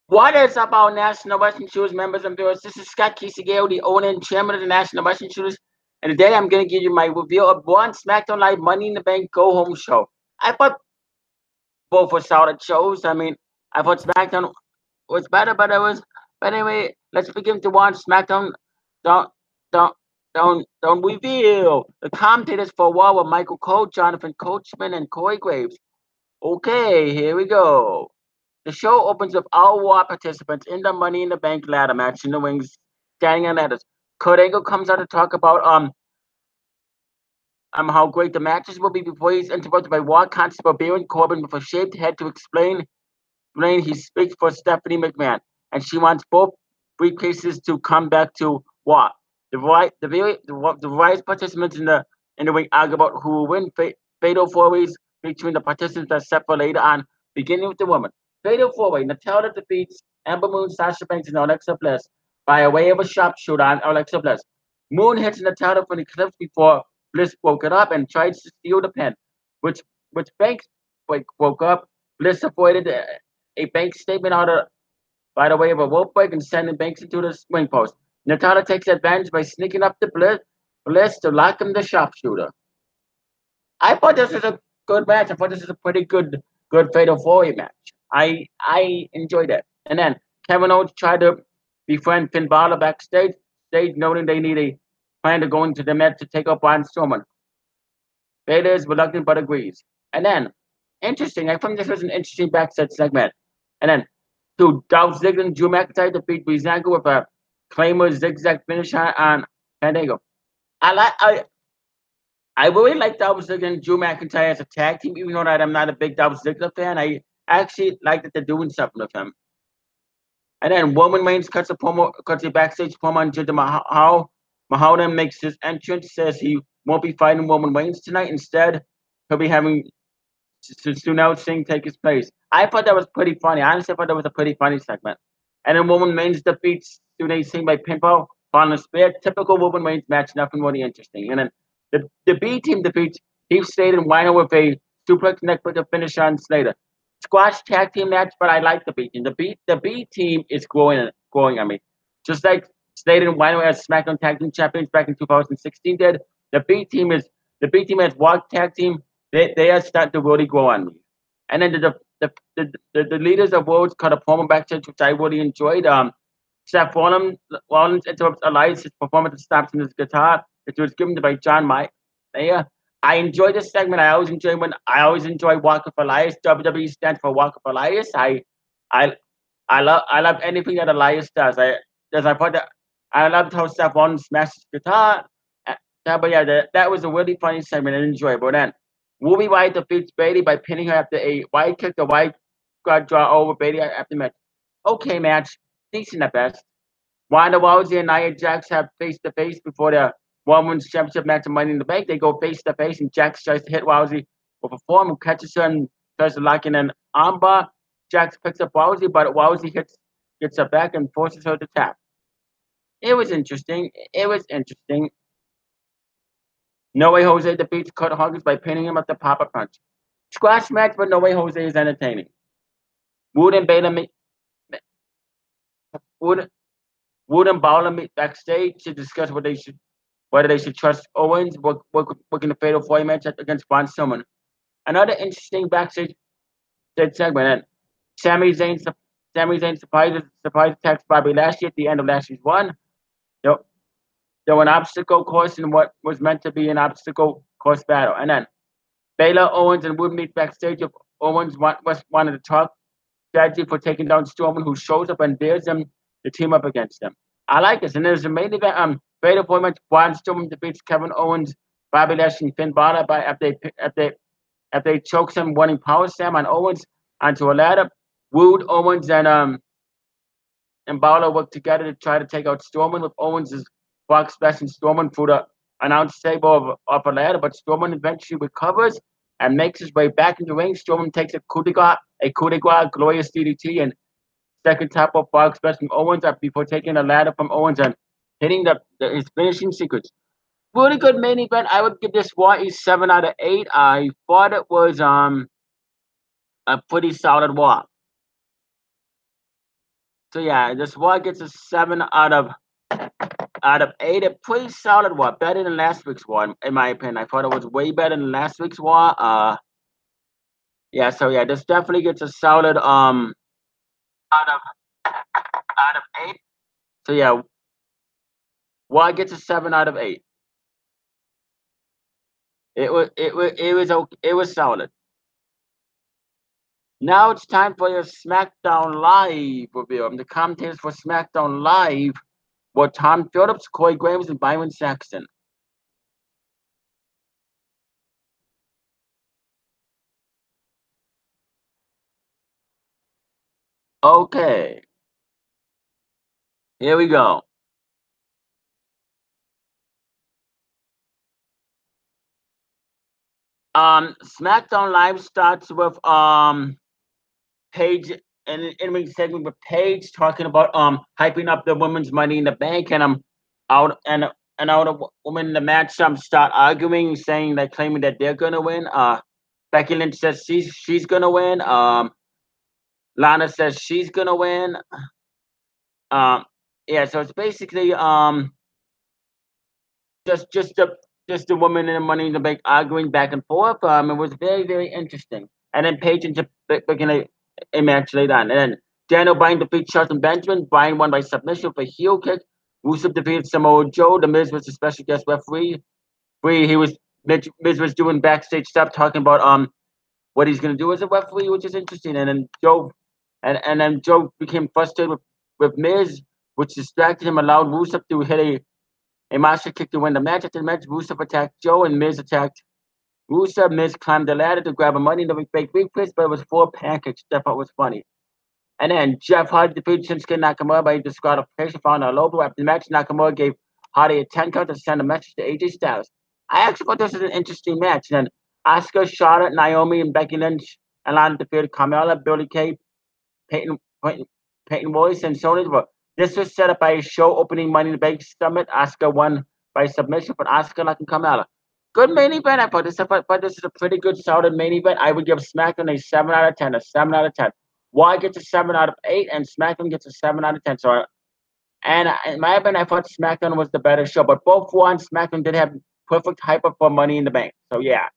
What is up, our National Wrestling Shooters members and viewers? This is Scott Kisagale, the owner and chairman of the National Wrestling Shooters, and today I'm going to give you my review of one Smackdown Live Money in the Bank Go Home show. I thought both were solid shows. I mean, I thought Smackdown was better, but it was. But anyway, let's begin to watch Smackdown. Don't, don't, don't reveal. The commentators for Raw were Michael Cole, Jonathan Coachman, and Corey Graves. Okay, here we go. The show opens with all Raw participants in the Money in the Bank ladder match in the wings, standing on ladders. Kurt Angle comes out to talk about how great the matches will be before he's interrupted by Raw Constable Baron Corbin with a shaved head to explain he speaks for Stephanie McMahon, and she wants both briefcases to come back to Raw. The various participants in the ring argue about who will win. Fatal four-ways between the participants are set for later on, beginning with the woman. Fatal four-way. Natalya defeats Ember Moon, Sasha Banks, and Alexa Bliss by way of a sharpshooter on Alexa Bliss. Moon hits Natalya from the cliff before Bliss broke it up and tried to steal the pin, which Banks broke up. Bliss avoided a Banks statement out of by the way of a rope break and sending Banks into the swing post. Natalya takes advantage by sneaking up to Bliss to lock him the sharpshooter. I thought this was a good match. I thought this was a pretty good fatal four-way match. I enjoyed it. And then Kevin Owens tried to befriend Finn Balor backstage, noting they need a plan to go into the match to take up Braun Strowman. Vader is reluctant but agrees. And then, interesting, I think this was an interesting backstage segment. And then, to Dolph Ziggler and Drew McIntyre to beat Breezango with a Claymore zigzag finish on Fandango. I really like Dolph Ziggler and Drew McIntyre as a tag team, even though I'm not a big Dolph Ziggler fan. I actually like that they're doing something with him. And then Roman Reigns cuts a backstage promo on Jinder Mahal. Mahal then makes his entrance, says he won't be fighting Roman Reigns tonight. Instead, he'll be having Sunil Singh take his place. I thought that was pretty funny. Honestly, I thought that was a pretty funny segment. And then Roman Reigns defeats Sunil Singh by pinfall on a spear. Typical Roman Reigns match, nothing really interesting. And then the B team defeats Heath Slater and Rhino with a suplex neckbreaker finish on Slater. Squash tag team match, but I like the B team. The B team is growing on me. Just like Slater and Rhino as SmackDown Tag Team Champions back in 2016 did. The B team as Raw Tag Team. They are starting to really grow on me. And then the leaders of Worlds cut a promo backstage, which I really enjoyed. Seth Rollins interrupts Elias' performance and stops in his guitar, which was given by John Mayer. I enjoy this segment. I always enjoy Walk with Elias. WWE stands for Walk with Elias. I love anything that Elias does. I loved how Seth Rollins smashed his guitar. But yeah, that was a really funny segment and enjoyable. Then Ruby Riott defeats Bayley by pinning her after a wide kick. The wide got draw over Bayley after match. Okay, match, decent at best. Ronda Rousey and Nia Jax have face to face before the Women's Championship match of Money in the Bank. They go face to face, and Jax tries to hit Rousey with a form and catches her and tries to lock in an armbar. Jax picks up Rousey, but Rousey gets her back and forces her to tap. It was interesting. No Way Jose defeats Kurt Hawkins by pinning him at the pop-up punch. Squash match, but No Way Jose is entertaining. Wood and Balor meet backstage to discuss whether they should trust Owens working the fatal four-way match against Braun Strowman. Another interesting backstage segment. And Sami Zayn surprise attacks Bobby Lashley at the end of Lashley's run. There were an obstacle course in what was meant to be an obstacle course battle. And then Baylor, Owens, and Wood meet backstage. If Owens wanted to talk strategy for taking down Strowman, who shows up and dares them to team up against them. I like this. And there's a main event. Fatal four-way match. Braun Strowman defeats Kevin Owens, Bobby Lashley, and Finn Balor after they chokes him, winning power slam on Owens onto a ladder. Wood, Owens, and Balor work together to try to take out Strowman with Owens' Brock smashing Strowman through the announce table of a ladder, but Strowman eventually recovers and makes his way back into the ring. Strowman takes a coup de grace, glorious DDT, and second top of Brock smashing Owens up before taking a ladder from Owens and hitting his finishing sequence. Really good main event. I would give this Raw a 7 out of 8. I thought it was a pretty solid Raw. So yeah, this Raw gets a 7 out of 8. A pretty solid Raw, better than last week's Raw, in my opinion. I thought it was way better than last week's Raw. Yeah, so yeah, this definitely gets a solid out of 8. So yeah, Raw gets a 7 out of 8. It was solid. Now it's time for your SmackDown Live review. The commentators for SmackDown Live were Tom Phillips, Corey Graves, and Byron Saxton. Okay, here we go. SmackDown Live starts with Paige and an in-ring segment with Paige talking about hyping up the women's Money in the Bank, and out and out of women in the match start arguing, saying that claiming that they're gonna win. Becky Lynch says she's gonna win. Lana says she's gonna win. Um, yeah, so it's basically just just the just the woman and the Money in the Bank arguing back and forth. It was very interesting. And then Paige and begin a match later on. And then Daniel Bryan defeats Shelton Benjamin. Bryan won by submission for heel kick. Rusev defeated Samoa Joe. The Miz was a special guest referee. Miz was doing backstage stuff, talking about what he's gonna do as a referee, which is interesting. And then Joe became frustrated with Miz, which distracted him, allowed Rusev to hit a monster kick to win the match. After the match, Rusev attacked Joe and Miz attacked Rusev. Miz climbed the ladder to grab a Money in the Bank briefcase, but it was 4 pancakes. That part was funny. And then Jeff Hardy defeated Shinsuke Nakamura by disqualification found on Lobo. After the match, Nakamura gave Hardy a 10 count to send a message to AJ Styles. I actually thought this was an interesting match. And then Asuka, Charlotte, Naomi, and Becky Lynch and Lana defeated Carmella, Billie Kay, Peyton, Peyton, Peyton Royce, and Sony. But this was set up by a show opening Money in the Bank Summit. Asuka won by submission, but Asuka like Carmella. Good main event. I thought this is a pretty good, solid main event. I would give SmackDown a 7 out of 10. A 7 out of 10. Why gets a 7 out of 8, and SmackDown gets a 7 out of 10. So, and in my opinion, I thought SmackDown was the better show. But both Raw and SmackDown did have perfect hype up for Money in the Bank. So yeah.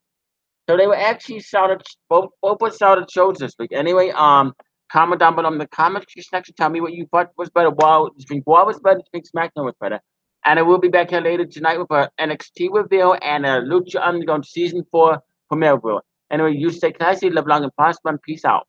So they were actually solid. Both were solid shows this week. Anyway, comment down below in the comment section. Tell me what you thought was better. Wow, do you think Raw was better? Do you think SmackDown was better? And I will be back here later tonight with an NXT reveal and a Lucha Underground Season 4 premiere review. Anyway, you stay classy, live long and prosper, and peace out.